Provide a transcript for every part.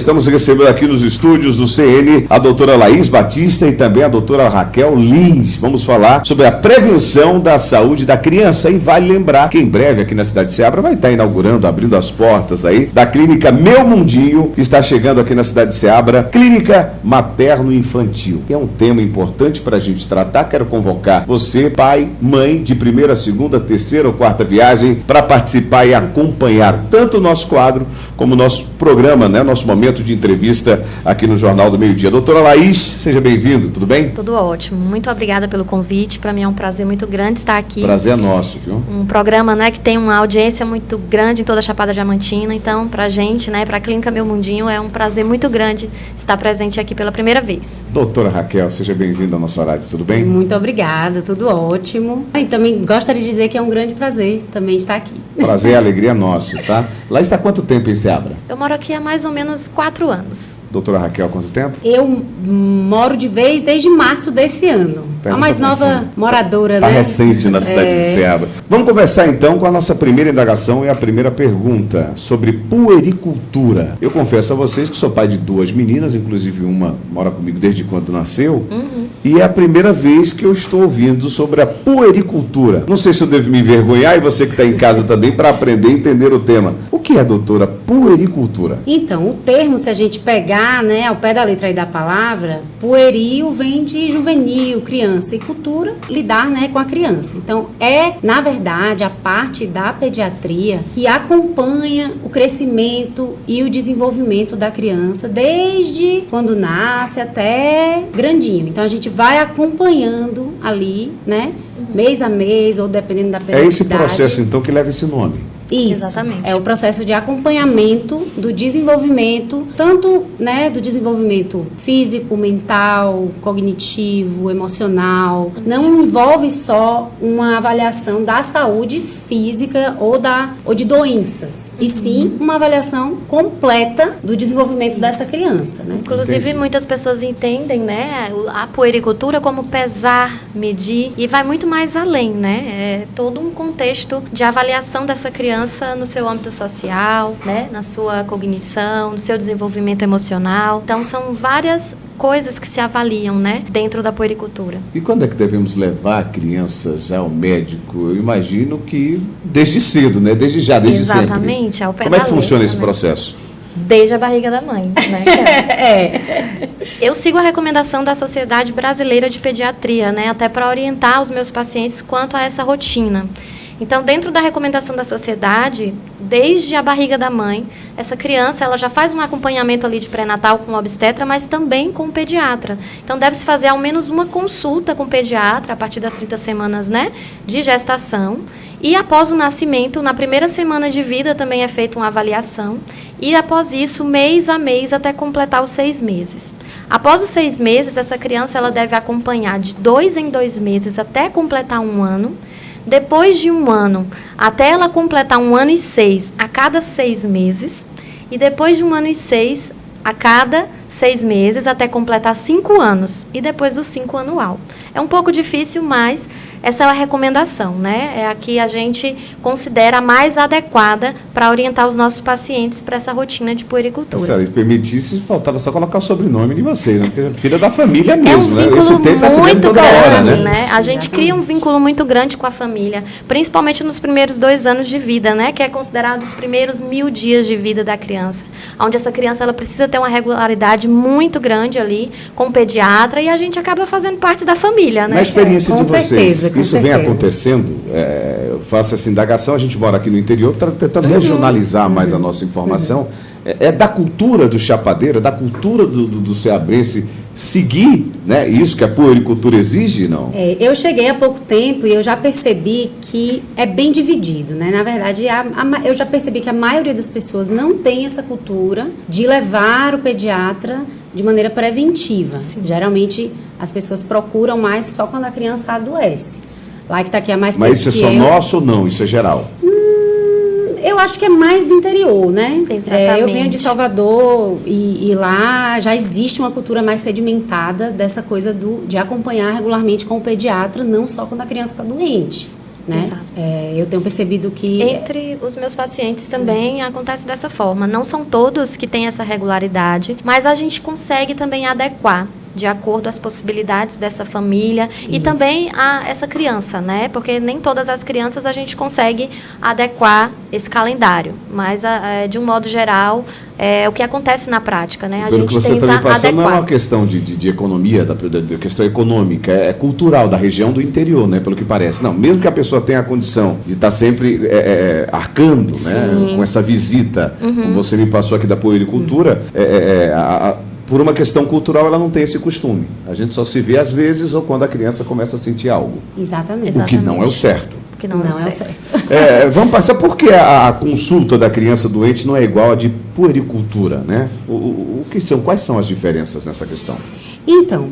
estamos recebendo aqui nos estúdios do CN a doutora Laís Batista e também a doutora Raquel Lins. Vamos falar sobre a prevenção da saúde da criança. E vale lembrar que em breve aqui na cidade de Ceabra vai estar inaugurando, abrindo as portas aí da clínica Meu Mundinho, que está chegando aqui na cidade de Ceabra, clínica materno-infantil. É um tema importante para a gente tratar. Quero convocar você, pai, mãe, de primeira, segunda, terceira ou quarta viagem, para participar e acompanhar tanto o nosso quadro como o nosso programa, né? Nosso momento de entrevista aqui no Jornal do Meio-Dia. Doutora Laís, seja bem-vindo, tudo bem? Tudo ótimo, muito obrigada pelo convite, para mim é um prazer muito grande estar aqui. Prazer é nosso, viu? Um programa, né, que tem uma audiência muito grande em toda a Chapada Diamantina, então pra gente, né, pra Clínica Meu Mundinho, é um prazer muito grande estar presente aqui pela primeira vez. Doutora Raquel, seja bem-vinda ao nosso horário, tudo bem? Muito obrigada, tudo ótimo. E também gostaria de dizer que é um grande prazer também estar aqui. Prazer e alegria nosso, tá? Lá está há quanto tempo em Ceabra? Eu moro aqui há mais ou menos 4 anos. Doutora Raquel, quanto tempo? Eu moro de vez desde março desse ano. A mais nova moradora, né? Tá recente na cidade de Ceabra. Vamos começar então com a nossa primeira indagação e a primeira pergunta sobre puericultura. Eu confesso a vocês que sou pai de 2 meninas, inclusive uma mora comigo desde quando nasceu. E é a primeira vez que eu estou ouvindo sobre a puericultura. Não sei se eu devo me envergonhar e você que está em casa também para aprender e entender o tema. O que é, doutora, puericultura? Então, o termo, se a gente pegar, né, ao pé da letra aí da palavra, pueril vem de juvenil, criança, e cultura, lidar, né, com a criança. Então, na verdade, a parte da pediatria que acompanha o crescimento e o desenvolvimento da criança desde quando nasce até grandinho. Então, a gente vai acompanhando ali, né, mês a mês, ou dependendo da periodicidade. É esse processo, então, que leva esse nome. Isso, exatamente. É o processo de acompanhamento do desenvolvimento, tanto, né, do desenvolvimento físico, mental, cognitivo, emocional. Não envolve só uma avaliação da saúde física ou de doenças, e sim uma avaliação completa do desenvolvimento dessa criança, né? Inclusive, Entendi. Muitas pessoas entendem, né, a puericultura como pesar, medir, e vai muito mais além, né? É todo um contexto de avaliação dessa criança no seu âmbito social, né, na sua cognição, no seu desenvolvimento emocional. Então, são várias coisas que se avaliam, né, dentro da puericultura. E quando é que devemos levar a criança já ao médico? Eu imagino que desde cedo, né? Desde sempre. Exatamente, ao pé Como é da que funciona letra, esse né? processo? Desde a barriga da mãe, né? Eu sigo a recomendação da Sociedade Brasileira de Pediatria, né, até para orientar os meus pacientes quanto a essa rotina. Então, dentro da recomendação da sociedade, desde a barriga da mãe, essa criança ela já faz um acompanhamento ali de pré-natal com o obstetra, mas também com o pediatra. Então, deve-se fazer ao menos uma consulta com o pediatra a partir das 30 semanas, né, de gestação. E após o nascimento, na primeira semana de vida, também é feita uma avaliação. E após isso, mês a mês, até completar os 6 meses. Após os 6 meses, essa criança ela deve acompanhar de 2 em 2 meses até completar 1 ano. Depois de 1 ano, até ela completar 1 ano e 6 a cada 6 meses. E depois de 1 ano e 6 a cada 6 meses, até completar 5 anos. E depois do 5 anual. É um pouco difícil, mas essa é a recomendação, né? É a que a gente considera a mais adequada para orientar os nossos pacientes para essa rotina de puericultura. Se eles permitissem, faltava só colocar o sobrenome de vocês, né? Porque é filha da família mesmo, é um vínculo, né? Esse tempo é muito toda grande, hora, né? A gente cria um vínculo muito grande com a família, principalmente nos primeiros 2 anos de vida, né? Que é considerado os primeiros 1000 dias de vida da criança, onde essa criança ela precisa ter uma regularidade muito grande ali com o pediatra e a gente acaba fazendo parte da família, né? Na experiência de vocês, certeza, isso vem acontecendo? Eu faço essa indagação, a gente mora aqui no interior, está tentando regionalizar mais a nossa informação. É da cultura do chapadeiro, é da cultura do ceabrense seguir, né, isso que a puericultura exige, não? Eu cheguei há pouco tempo e eu já percebi que é bem dividido, né? Na verdade, eu já percebi que a maioria das pessoas não tem essa cultura de levar o pediatra de maneira preventiva. Sim. Geralmente, as pessoas procuram mais só quando a criança adoece. Lá que está aqui há mais tempo. Mas isso é só nosso ou não? Isso é geral? Eu acho que é mais do interior, né? Exatamente. Eu venho de Salvador e lá já existe uma cultura mais sedimentada dessa coisa de acompanhar regularmente com o pediatra, não só quando a criança está doente. né? Exato. Eu tenho percebido que... Entre os meus pacientes também acontece dessa forma. Não são todos que têm essa regularidade, mas a gente consegue também adequar de acordo às possibilidades dessa família e também a essa criança, né? Porque nem todas as crianças a gente consegue adequar esse calendário, mas de um modo geral é o que acontece na prática, né? A Pelo gente que você tenta está me passando, adequar. não é uma questão de economia, da questão econômica, é cultural, da região do interior, né? Pelo que parece. Não, mesmo que a pessoa tenha a condição de estar sempre arcando, né? Com essa visita, como você me passou aqui da puericultura, por uma questão cultural, ela não tem esse costume. A gente só se vê às vezes ou quando a criança começa a sentir algo. Exatamente. O que não é o certo. Que não é o certo. Vamos passar, por que a consulta da criança doente não é igual a de puericultura, né? Quais são as diferenças nessa questão? Então,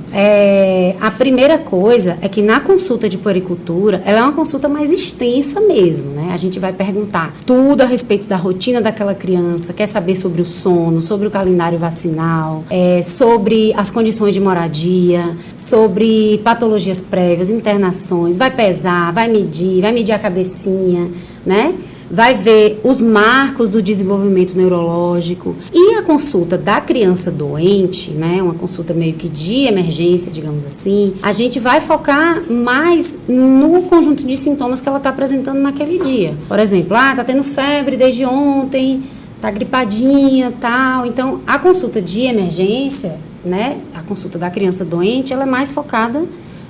a primeira coisa é que na consulta de puericultura, ela é uma consulta mais extensa mesmo, né? A gente vai perguntar tudo a respeito da rotina daquela criança, quer saber sobre o sono, sobre o calendário vacinal, sobre as condições de moradia, sobre patologias prévias, internações, vai pesar, vai medir a cabecinha, né? Vai ver os marcos do desenvolvimento neurológico. E a consulta da criança doente, né, uma consulta meio que de emergência, digamos assim, a gente vai focar mais no conjunto de sintomas que ela está apresentando naquele dia. Por exemplo, tá tendo febre desde ontem, tá gripadinha, tal. Então, a consulta de emergência, né, a consulta da criança doente, ela é mais focada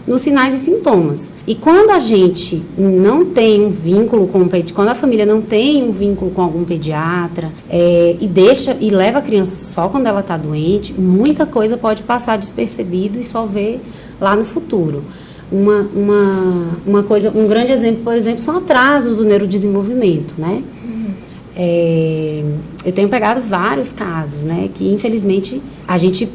nos sinais e sintomas. E quando a gente não tem um vínculo com quando a família não tem um vínculo com algum pediatra e leva a criança só quando ela está doente, muita coisa pode passar despercebido e só ver lá no futuro. Um grande exemplo, por exemplo, são atrasos do neurodesenvolvimento, né? Eu tenho pegado vários casos, né, que infelizmente a gente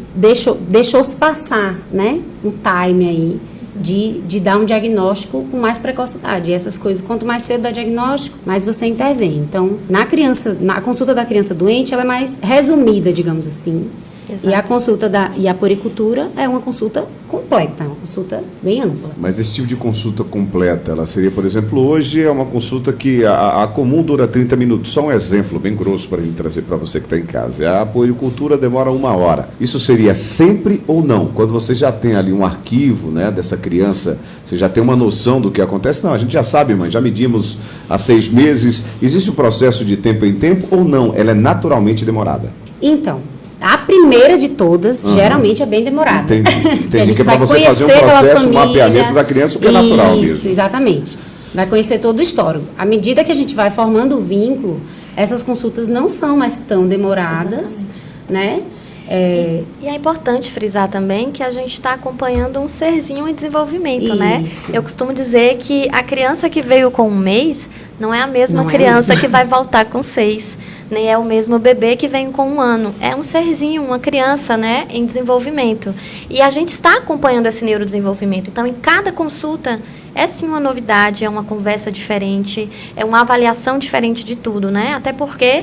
deixou-se passar, né, um time aí de dar um diagnóstico com mais precocidade. E essas coisas, quanto mais cedo dá diagnóstico, mais você intervém. Então, na consulta da criança doente, ela é mais resumida, digamos assim. Exato. E a consulta e a puericultura é uma consulta completa, uma consulta bem ampla. Mas esse tipo de consulta completa, ela seria, por exemplo, hoje é uma consulta que a comum dura 30 minutos. Só um exemplo bem grosso para gente trazer para você que está em casa. A puericultura demora 1 hora. Isso seria sempre ou não? Quando você já tem ali um arquivo, né, dessa criança, você já tem uma noção do que acontece? Não, a gente já sabe, mãe, já medimos há 6 meses. Existe um processo de tempo em tempo ou não? Ela é naturalmente demorada? Então, a primeira de todas, geralmente, é bem demorada. Entendi. Que é para você fazer um processo, um mapeamento da criança, o que é natural mesmo. Isso, exatamente. Vai conhecer todo o histórico. À medida que a gente vai formando o vínculo, essas consultas não são mais tão demoradas, né? E é importante frisar também que a gente está acompanhando um serzinho em desenvolvimento, né? Eu costumo dizer que a criança que veio com 1 mês não é a mesma criança que vai voltar com 6. Nem é o mesmo bebê que vem com 1 ano. É um serzinho, uma criança, né, em desenvolvimento. E a gente está acompanhando esse neurodesenvolvimento. Então, em cada consulta, é sim uma novidade, é uma conversa diferente, é uma avaliação diferente de tudo, né? Até porque,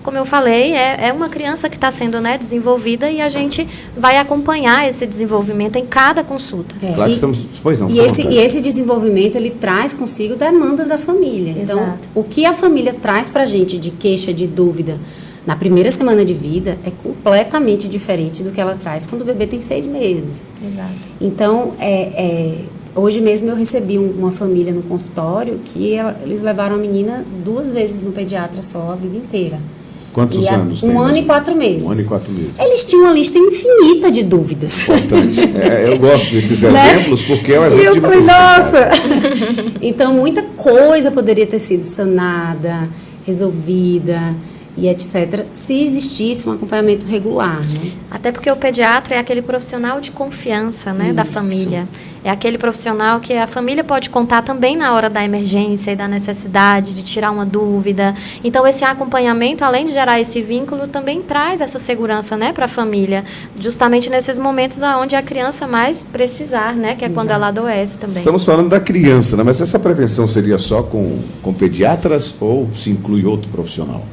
como eu falei, é uma criança que está sendo, né, desenvolvida e a gente vai acompanhar esse desenvolvimento em cada consulta. Claro que estamos... Pois não. E esse desenvolvimento, ele traz consigo demandas da família. Exato. Então, o que a família traz para a gente de queixa, de dúvida, na primeira semana de vida, é completamente diferente do que ela traz quando o bebê tem 6 meses. Exato. Então, hoje mesmo eu recebi uma família no consultório que eles levaram a menina 2 vezes no pediatra só a vida inteira. Quantos anos tem? 1 ano e 4 meses. 1 ano e 4 meses. Eles tinham uma lista infinita de dúvidas. Importante. Eu gosto desses exemplos, porque é um exemplo de falei, nossa! Então, muita coisa poderia ter sido sanada, resolvida e etc., se existisse um acompanhamento regular, né? Até porque o pediatra é aquele profissional de confiança, né, da família. É aquele profissional que a família pode contar também na hora da emergência e da necessidade de tirar uma dúvida. Então, esse acompanhamento, além de gerar esse vínculo, também traz essa segurança, né, para a família, justamente nesses momentos onde a criança mais precisar, né, que é quando ela adoece também. Estamos falando da criança, né, mas essa prevenção seria só com pediatras ou se inclui outro profissional?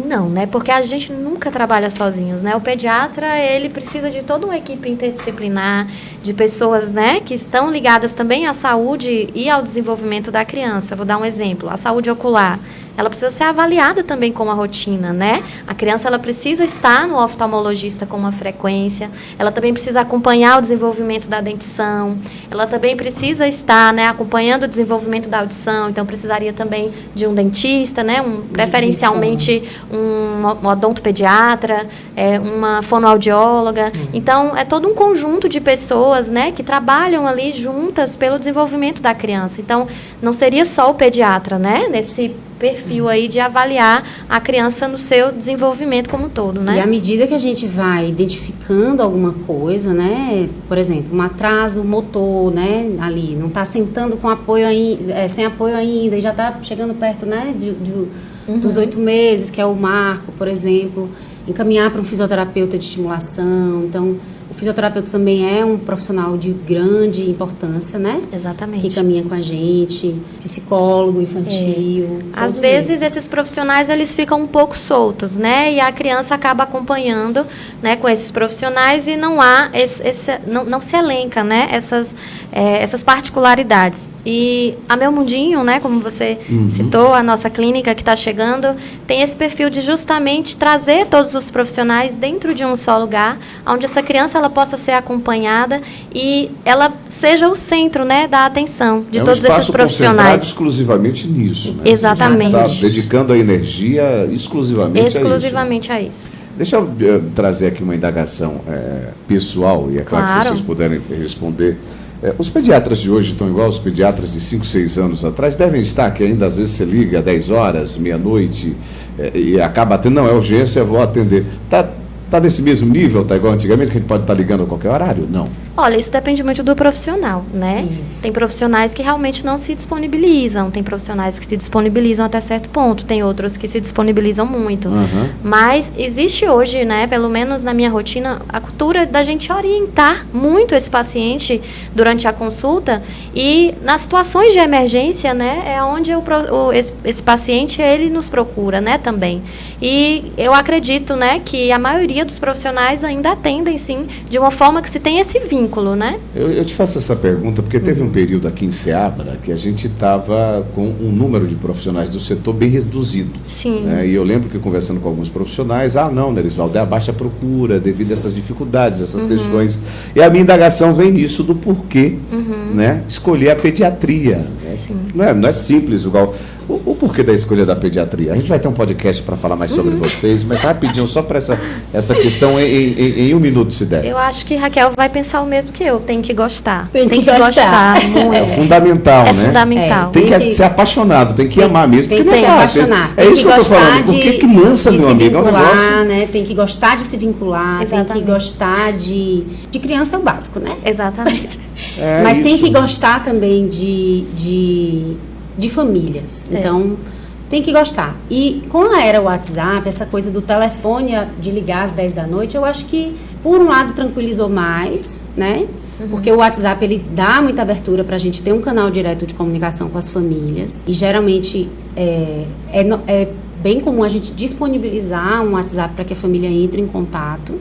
Não, né? Porque a gente nunca trabalha sozinhos, né? O pediatra, ele precisa de toda uma equipe interdisciplinar, de pessoas, né, que estão ligadas também à saúde e ao desenvolvimento da criança. Vou dar um exemplo, a saúde ocular. Ela precisa ser avaliada também com a rotina, né? A criança, ela precisa estar no oftalmologista com uma frequência, ela também precisa acompanhar o desenvolvimimento da dentição, ela também precisa estar, né, acompanhando o desenvolvimento da audição, então precisaria também de um dentista, né, preferencialmente um odontopediatra, uma fonoaudióloga. Então, é todo um conjunto de pessoas, né, que trabalham ali juntas pelo desenvolvimento da criança. Então, não seria só o pediatra, né, nesse perfil aí de avaliar a criança no seu desenvolvimento como um todo, né? E à medida que a gente vai identificando alguma coisa, né? Por exemplo, um atraso motor, né? Ali, não está sentando com apoio ainda, sem apoio ainda, e já está chegando perto, né? Dos 8 meses, que é o marco, por exemplo. Encaminhar para um fisioterapeuta de estimulação. Então, o fisioterapeuta também é um profissional de grande importância, né? Exatamente. Que caminha com a gente, psicólogo infantil. Às vezes esses profissionais, eles ficam um pouco soltos, né? E a criança acaba acompanhando, né, com esses profissionais e não há não se elenca, né, essas particularidades. E a Meu Mundinho, né, como você citou, a nossa clínica que está chegando, tem esse perfil de justamente trazer todos os profissionais dentro de um só lugar, onde essa criança ela possa ser acompanhada e ela seja o centro, né, da atenção de todos esses profissionais. Exclusivamente nisso, né? Exatamente. Está dedicando a energia exclusivamente a isso. Deixa eu trazer aqui uma indagação pessoal, e é claro que se vocês puderem responder. Os pediatras de hoje estão igual aos pediatras de 5, 6 anos atrás, devem estar, que ainda às vezes você liga 10 horas, meia-noite, e acaba atendendo, não, é urgência, eu vou atender. Está nesse mesmo nível, tá igual antigamente, que a gente pode estar ligando a qualquer horário? Não. Olha, isso depende muito do profissional, né? Isso. Tem profissionais que realmente não se disponibilizam, tem profissionais que se disponibilizam até certo ponto, tem outros que se disponibilizam muito. Mas existe hoje, né, pelo menos na minha rotina, a cultura da gente orientar muito esse paciente durante a consulta e nas situações de emergência, né, é onde esse paciente, ele nos procura, né, também. E eu acredito, né, que a maioria dos profissionais ainda atendem, sim, de uma forma que se tem esse vínculo. Né? Eu te faço essa pergunta porque teve um período aqui em Ceabra que a gente estava com um número de profissionais do setor bem reduzido. Sim. Né? E eu lembro que conversando com alguns profissionais, não, Nerisvaldo, é a baixa procura devido a essas dificuldades, essas questões. E a minha indagação vem nisso do porquê, né, escolher a pediatria. Né? Sim. Não é simples, igual... O porquê da escolha da pediatria? A gente vai ter um podcast para falar mais sobre vocês, mas rapidinho, só para essa questão em 1 minuto, se der. Eu acho que Raquel vai pensar o mesmo que eu, tem que gostar. Tem que gostar muito. É fundamental, né? Fundamental. Tem que ser apaixonado, tem que amar mesmo. Tem que se apaixonar. É isso que eu estou falando, porque criança, meu amigo, é um negócio... Né? Tem que gostar de se vincular, Exatamente. Tem que gostar de criança é o básico, né? Exatamente. Mas tem que gostar também de famílias. Então, tem que gostar. E com a era WhatsApp, essa coisa do telefone de ligar às 10 da noite, eu acho que, por um lado, tranquilizou mais, né? Porque o WhatsApp, ele dá muita abertura para a gente ter um canal direto de comunicação com as famílias. E, geralmente, é bem comum a gente disponibilizar um WhatsApp para que a família entre em contato.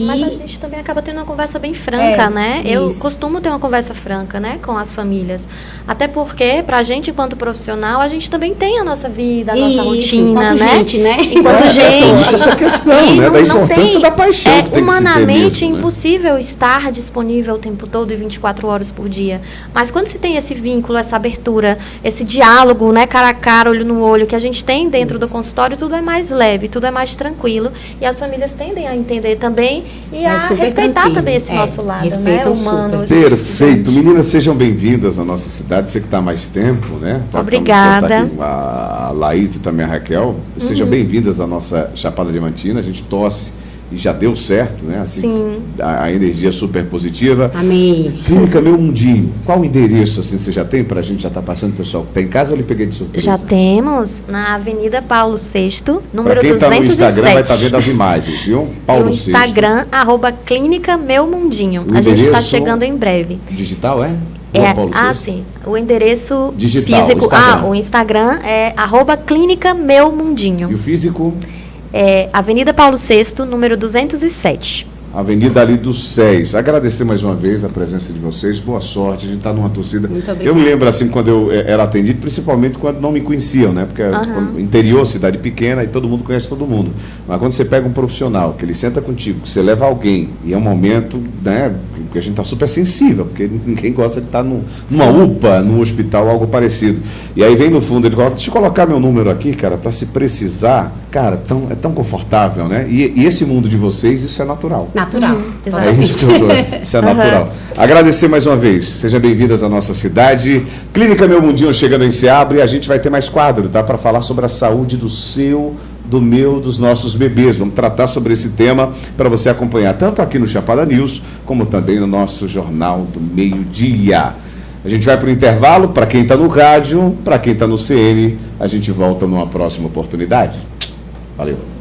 Mas a gente também acaba tendo uma conversa bem franca, né? Eu costumo ter uma conversa franca, né, com as famílias. Até porque, pra gente, enquanto profissional, a gente também tem a nossa vida, a nossa rotina, enquanto né? Gente, né? Enquanto gente. Essa questão, né? Da importância da paixão que tem que se ter mesmo, humanamente impossível estar disponível o tempo todo e 24 horas por dia. Mas quando se tem esse vínculo, essa abertura, esse diálogo, né, cara a cara, olho no olho, que a gente tem dentro do consultório, tudo é mais leve, tudo é mais tranquilo. E as famílias tendem a entender também e a respeitar tranquilo. Também esse nosso lado, né, humano. Perfeito. Meninas, sejam bem-vindas à nossa cidade. Você que está há mais tempo, né? Obrigada. Tá aqui, a Laís e também a Raquel. Sejam bem-vindas à nossa Chapada Diamantina. A gente torce e já deu certo, né? Assim, sim. A energia super positiva. Amém. Clínica Meu Mundinho. Qual o endereço, assim, você já tem para a gente já tá passando, pessoal, que está em casa ou ele peguei de surpresa? Já temos, na Avenida Paulo VI, número 207. Pra quem está no Instagram vai estar vendo as imagens, viu? Paulo VI. No Instagram, @Clínica Meu Mundinho. A gente está chegando em breve. Digital, é? Rua Paulo VI? Sim. O endereço digital, físico. Instagram. O Instagram é @clínica Meu Mundinho. E o físico? É Avenida Paulo VI, número 207. Avenida ali do SES. Agradecer mais uma vez a presença de vocês. Boa sorte. A gente está numa torcida. Muito obrigada. Eu me lembro assim quando eu era atendido, principalmente quando não me conheciam, né? Porque interior, cidade pequena, e todo mundo conhece todo mundo. Mas quando você pega um profissional, que ele senta contigo, que você leva alguém, e é um momento, né, que a gente está super sensível, porque ninguém gosta de estar numa UPA, num hospital, algo parecido. E aí vem no fundo, ele coloca, deixa eu colocar meu número aqui, cara, para se precisar. Cara, é tão confortável, né? E esse mundo de vocês, isso é natural. Natural. É isso que eu tô, isso é natural. Agradecer mais uma vez. Sejam bem-vindas à nossa cidade. Clínica Meu Mundinho chegando em Ceabra, e a gente vai ter mais quadro, tá? Para falar sobre a saúde do seu, do meu, dos nossos bebês. Vamos tratar sobre esse tema para você acompanhar tanto aqui no Chapada News, como também no nosso Jornal do Meio-Dia. A gente vai para o intervalo. Para quem está no rádio, para quem está no CN, a gente volta numa próxima oportunidade. Valeu.